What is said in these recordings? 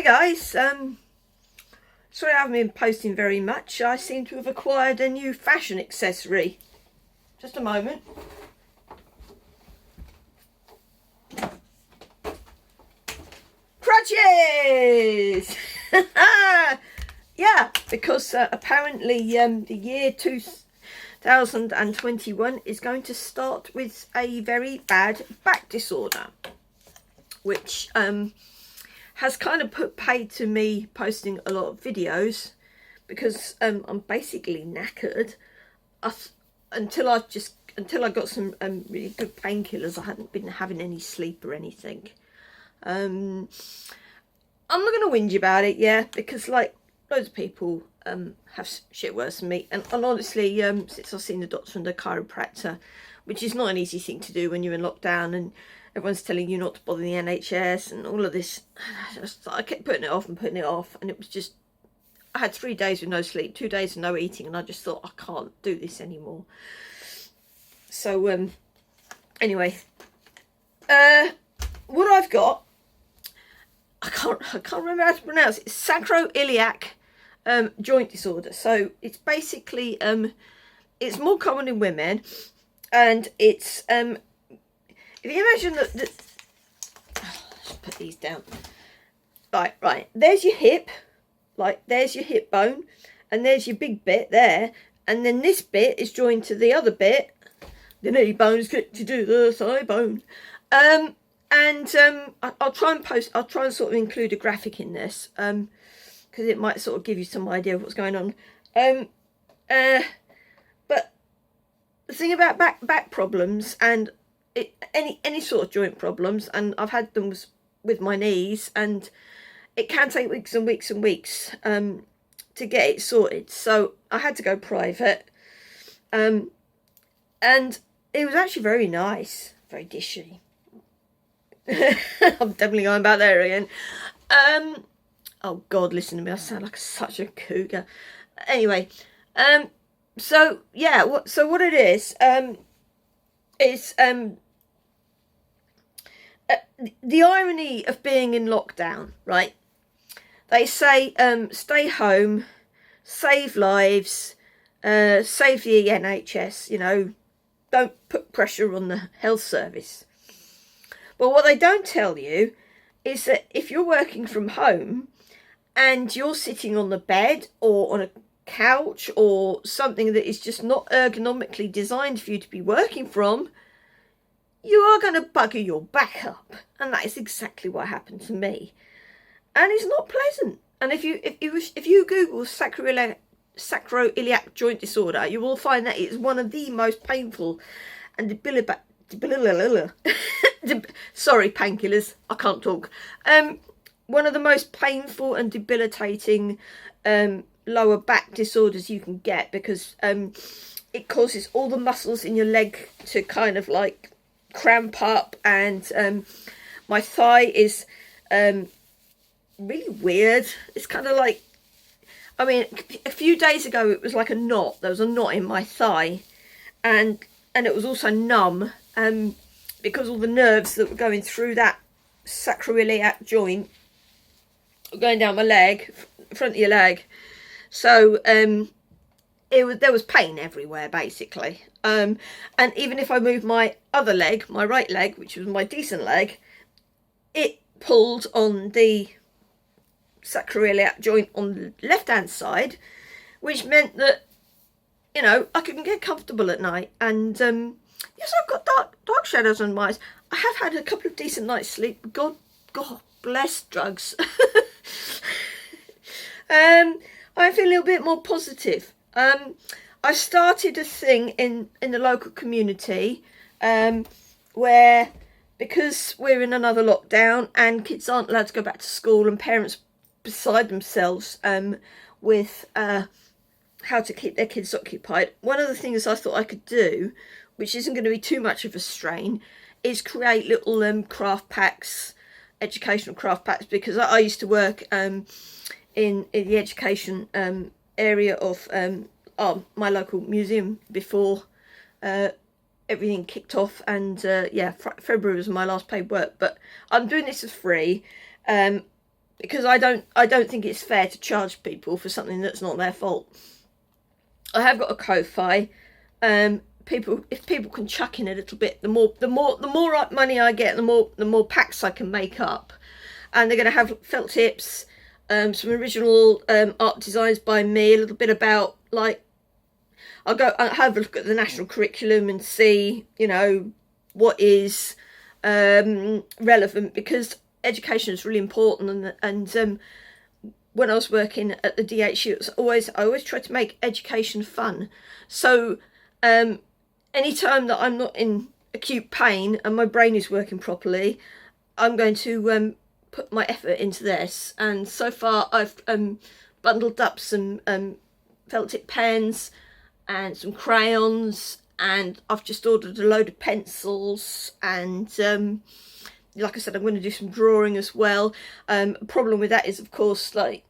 Hi guys, sorry I haven't been posting very much. I seem to have acquired a new fashion accessory. Just a moment. Crutches! Yeah, because apparently the year 2021 is going to start with a very bad back disorder, which has kind of put paid to me posting a lot of videos, because I'm basically knackered. Until I got some really good painkillers, I hadn't been having any sleep or anything. I'm not going to whinge about it, yeah, because like loads of people have shit worse than me, and honestly, since I've seen the doctor and the chiropractor, which is not an easy thing to do when you're in lockdown and everyone's telling you not to bother the NHS and all of this, I kept putting it off, and it was just, I had 3 days with no sleep, 2 days with no eating, and I just thought, I can't do this anymore. So anyway, what I've got, I can't remember how to pronounce it. It's sacroiliac joint disorder. So it's basically it's more common in women, and it's if you imagine that let's put these down. Right. There's your hip, like there's your hip bone, and there's your big bit there, and then this bit is joined to the other bit. The knee bone's connected to the thigh bone. I'll try and sort of include a graphic in this, because it might sort of give you some idea of what's going on. But the thing about back problems and any sort of joint problems, and I've had them with my knees, and it can take weeks and weeks and weeks to get it sorted. So I had to go private, and it was actually very nice, very dishy. I'm definitely going back there again. Oh God, listen to me, I sound like such a cougar. Anyway, so yeah, what it is the irony of being in lockdown, right? They say stay home, save lives, save the NHS, you know, don't put pressure on the health service. But what they don't tell you is that if you're working from home and you're sitting on the bed or on a couch or something that is just not ergonomically designed for you to be working from, you are going to bugger your back up. And that is exactly what happened to me. And it's not pleasant. And if you Google sacroiliac joint disorder, you will find that it's one of the most painful and sorry, painkillers, I can't talk. One of the most painful and debilitating lower back disorders you can get, because it causes all the muscles in your leg to kind of like cramp up, and my thigh is really weird. It's kind of like, I mean, a few days ago it was like a knot. There was a knot in my thigh, and it was also numb, because all the nerves that were going through that sacroiliac joint were going down my leg, front of your leg. So there was pain everywhere, basically. And even if I moved my other leg, my right leg, which was my decent leg, it pulled on the sacroiliac joint on the left-hand side, which meant that, you know, I couldn't get comfortable at night. And yes, I've got dark shadows on my eyes. I have had a couple of decent nights sleep. God bless drugs. I feel a little bit more positive. I started a thing in the local community, where, because we're in another lockdown and kids aren't allowed to go back to school and parents beside themselves with how to keep their kids occupied, one of the things I thought I could do, which isn't going to be too much of a strain, is create little craft packs, educational craft packs, because I used to work in the education area of my local museum before everything kicked off, and yeah, February was my last paid work. But I'm doing this for free, because I don't think it's fair to charge people for something that's not their fault. I have got a Ko-fi. If people can chuck in a little bit, the more money I get, the more packs I can make up. And they're going to have felt tips, some original art designs by me, a little bit about, like, I'll have a look at the national curriculum and see, you know, what is relevant, because education is really important. And when I was working at the DHU, I always tried to make education fun. So any time that I'm not in acute pain and my brain is working properly, I'm going to put my effort into this. And so far I've bundled up some felt tip pens and some crayons, and I've just ordered a load of pencils, and like I said, I'm going to do some drawing as well. Problem with that is, of course, like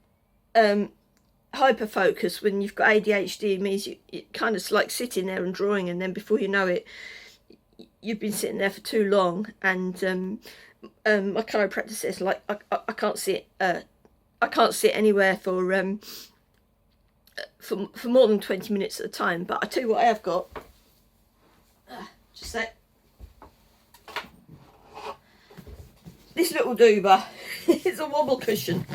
hyper focus. When you've got ADHD, it means you kind of like sitting there and drawing, and then before you know it, you've been sitting there for too long. And my chiropractor says, like, I can't sit anywhere for more than 20 minutes at a time. But I tell you what I have got, just that, this little doober. It's a wobble cushion.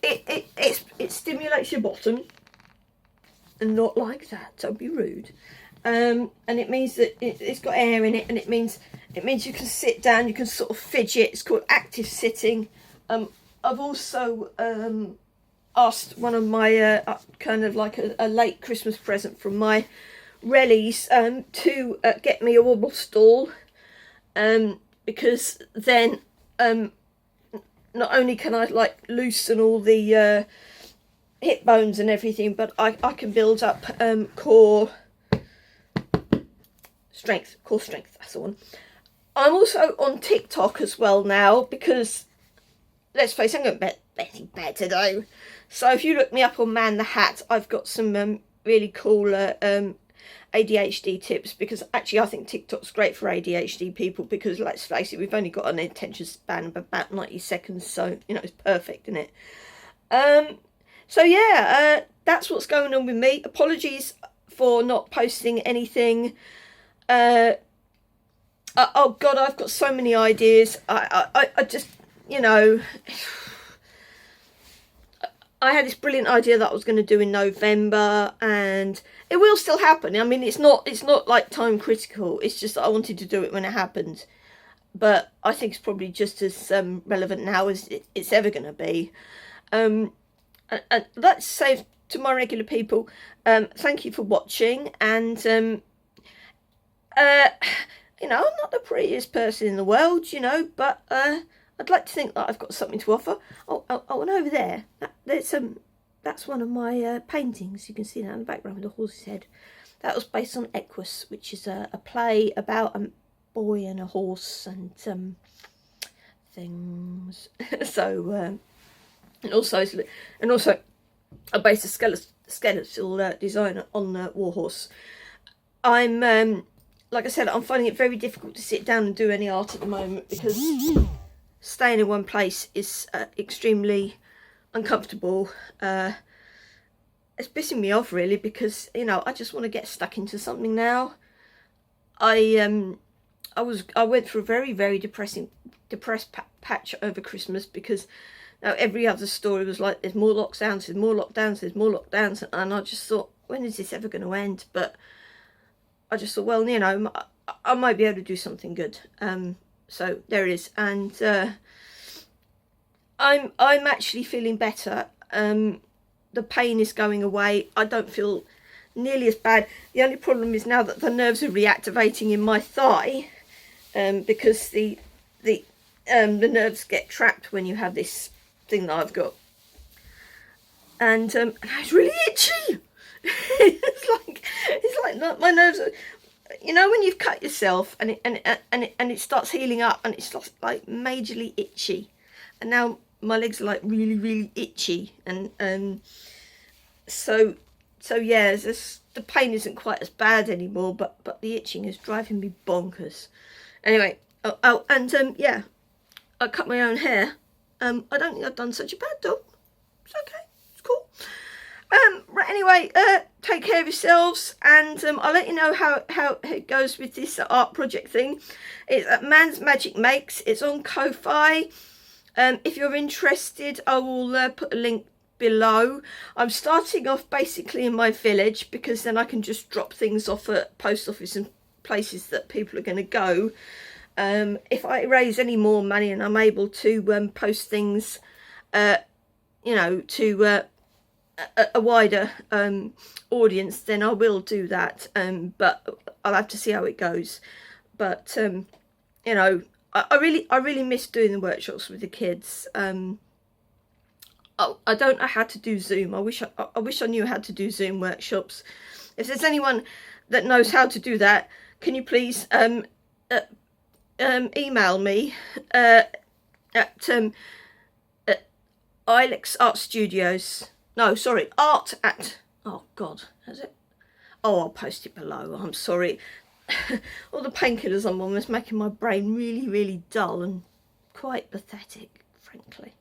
It stimulates your bottom, and not like that, don't be rude. And it means that it's got air in it, and it means you can sit down, you can sort of fidget. It's called active sitting. I've also asked one of my kind of like a late Christmas present from my rellies to get me a wobble stool, because then not only can I like loosen all the hip bones and everything, but I can build up core strength, that's the one. I'm also on TikTok as well now, because let's face it, I'm going to bed today. So if you look me up on Man the Hat, I've got some really cool ADHD tips, because actually I think TikTok's great for ADHD people, because let's face it, we've only got an attention span of about 90 seconds, so you know, it's perfect, isn't it? So yeah, that's what's going on with me. Apologies for not posting anything. Oh god, I've got so many ideas. I just, you know, I had this brilliant idea that I was going to do in November, and it will still happen. I mean, it's not like time critical. It's just that I wanted to do it when it happened. But I think it's probably just as relevant now as it's ever going to be. And let's say to my regular people, thank you for watching. And, you know, I'm not the prettiest person in the world, you know, but I'd like to think that I've got something to offer. Oh, and over there, that's one of my paintings. You can see that in the background with the horse's head. That was based on Equus, which is a play about a boy and a horse and things. So, and also I based a skeletal design on Warhorse. I'm like I said, I'm finding it very difficult to sit down and do any art at the moment, because staying in one place is extremely uncomfortable. It's pissing me off really, because you know, I just want to get stuck into something now. I went through a very depressed patch over Christmas, because now every other story was like, there's more lockdowns, and I just thought, when is this ever going to end? But I just thought, well, you know, I might be able to do something good. So there it is, and I'm actually feeling better. The pain is going away. I don't feel nearly as bad. The only problem is now that the nerves are reactivating in my thigh, because the nerves get trapped when you have this thing that I've got, and it's really itchy. it's like my nerves are, you know, when you've cut yourself and it starts healing up, and it's like majorly itchy, and now my legs are like really itchy, and so yeah, the pain isn't quite as bad anymore, but the itching is driving me bonkers. Anyway, and yeah, I cut my own hair. I don't think I've done such a bad job. It's okay. It's cool. Right, anyway, take care of yourselves, and I'll let you know how it goes with this art project thing. It's at Man's Magic Makes. It's on Ko-Fi. If you're interested, I will put a link below. I'm starting off basically in my village, because then I can just drop things off at post office and places that people are going to go. If I raise any more money and I'm able to post things, you know, to a wider audience, then I will do that, but I'll have to see how it goes. But you know, I really miss doing the workshops with the kids. I don't know how to do Zoom. I wish I knew how to do Zoom workshops. If there's anyone that knows how to do that, can you please email me at Ilex Art Studios. No, sorry, art at, oh God, has it? Oh, I'll post it below. I'm sorry. All the painkillers I'm on was making my brain really dull and quite pathetic, frankly.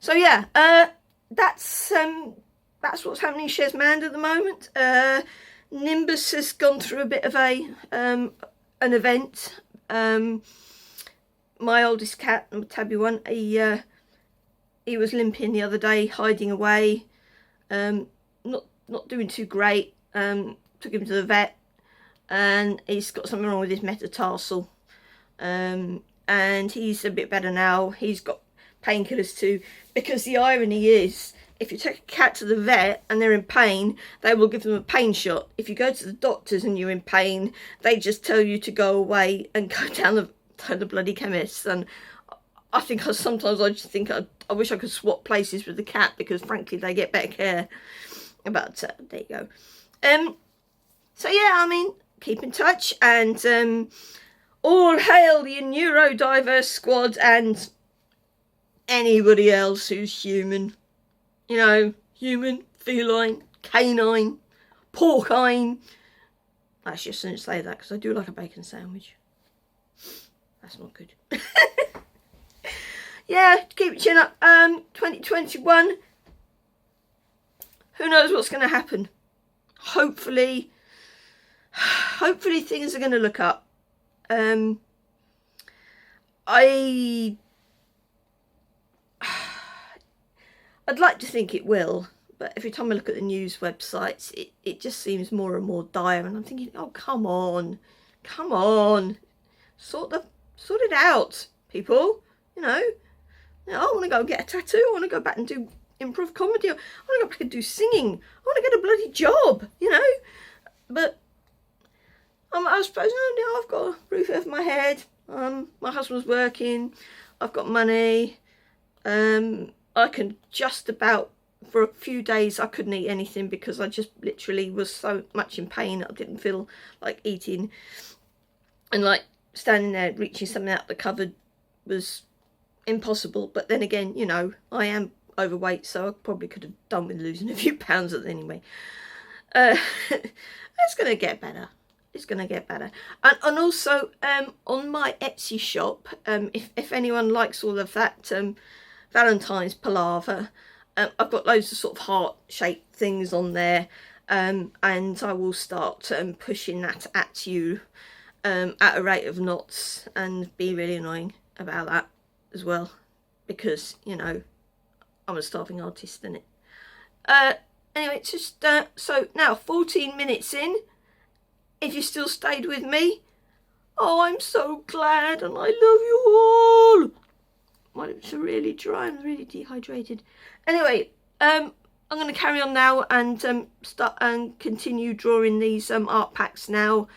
So yeah, that's what's happening in Chez Mand at the moment. Nimbus has gone through a bit of a an event. My oldest cat, Tabby one, he was limping the other day, hiding away. Not doing too great. Took him to the vet, and he's got something wrong with his metatarsal, and he's a bit better now. He's got painkillers too, because the irony is, if you take a cat to the vet and they're in pain, they will give them a pain shot. If you go to the doctors and you're in pain, they just tell you to go away and go down to the bloody chemist. And I think sometimes I just think I wish I could swap places with the cat, because frankly they get better care. But there you go. So yeah, I mean, keep in touch, and all hail the neurodiverse squad and anybody else who's human. You know, human, feline, canine, porcine. Actually, I shouldn't say that, because I do like a bacon sandwich. That's not good. Yeah, keep your chin up. 2021. Who knows what's going to happen? Hopefully things are going to look up. I'd like to think it will, but every time I look at the news websites, it just seems more and more dire, and I'm thinking, oh, come on, sort it out, people. You know, I want to go get a tattoo. I want to go back and do improv comedy. I want to go back and do singing. I want to get a bloody job, you know. But I suppose now I've got a roof over my head. My husband's working. I've got money. I can just about, for a few days I couldn't eat anything, because I just literally was so much in pain. I didn't feel like eating, and like standing there reaching something out the cupboard was impossible. But then again, you know, I am overweight, so I probably could have done with losing a few pounds anyway. It's going to get better. It's going to get better. And also on my Etsy shop, if anyone likes all of that Valentine's palaver, I've got loads of sort of heart-shaped things on there, and I will start pushing that at you at a rate of knots, and be really annoying about that as well, because, you know, I'm a starving artist, innit? Anyway, it's just so now 14 minutes in. If you still stayed with me, oh, I'm so glad, and I love you all. My lips are really dry and really dehydrated. Anyway, I'm going to carry on now and start and continue drawing these art packs now,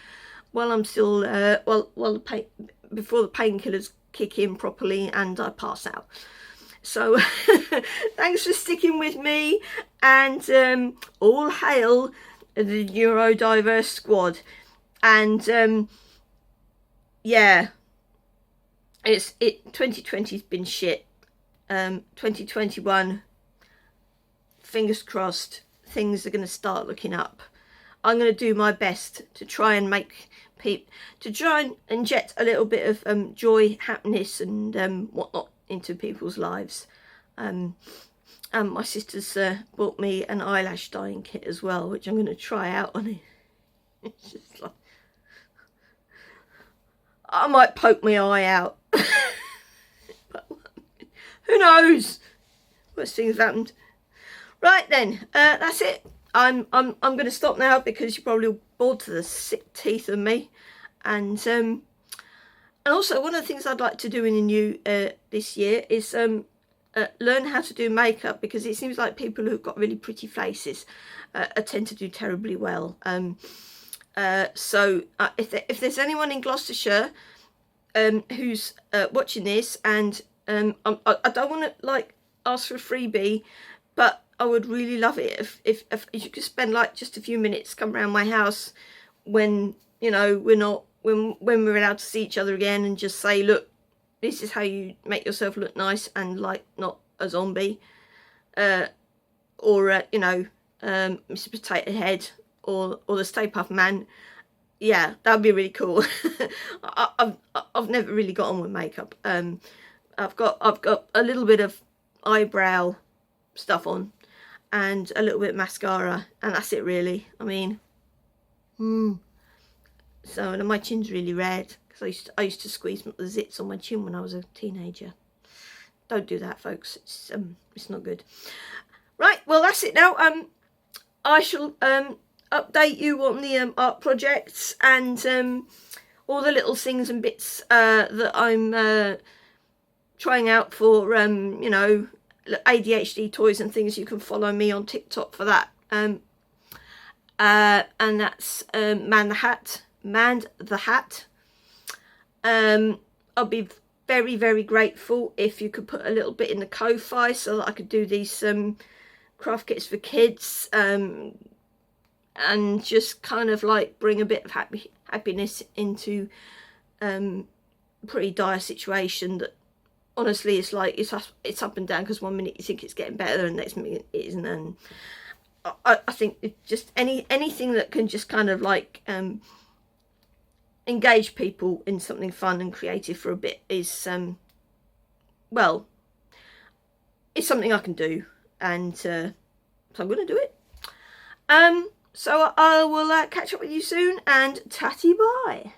while I'm still before the painkillers kick in properly and I pass out. So thanks for sticking with me, and all hail the neurodiverse squad. And yeah, 2020's been shit. 2021, fingers crossed, things are going to start looking up. I'm going to do my best to try and make people, to try and inject a little bit of joy, happiness and whatnot into people's lives. And my sister's bought me an eyelash dyeing kit as well, which I'm going to try out on it. It's just like, I might poke my eye out. But who knows? Worst things have happened. Right then, that's it. I'm going to stop now because you're probably bored to the sick teeth of me. And also one of the things I'd like to do in the new this year is learn how to do makeup, because it seems like people who've got really pretty faces tend to do terribly well. So if there's anyone in Gloucestershire who's watching this, and I don't want to like ask for a freebie, but I would really love it if you could spend like just a few minutes, come around my house when, you know, when we're allowed to see each other again, and just say, look, this is how you make yourself look nice and like not a zombie, or you know, Mr. Potato Head or the Stay Puft Man. Yeah, that'd be really cool. I've never really got on with makeup. I've got a little bit of eyebrow stuff on and a little bit of mascara, and that's it really. I mean, so, and my chin's really red because I used to squeeze the zits on my chin when I was a teenager. Don't do that, folks. It's not good. Right, well, that's it now. I shall update you on the art projects and all the little things and bits that I'm trying out for, you know, ADHD toys and things. You can follow me on TikTok for that. And that's Man the Hat. I'll be very, very grateful if you could put a little bit in the Ko-Fi so that I could do these craft kits for kids, and just kind of like bring a bit of happiness into a pretty dire situation that honestly it's like it's up and down, because one minute you think it's getting better and the next minute it isn't. And I think it just anything that can just kind of like engage people in something fun and creative for a bit is well, it's something I can do, and so I'm going to do it. So I will catch up with you soon, and tatty bye.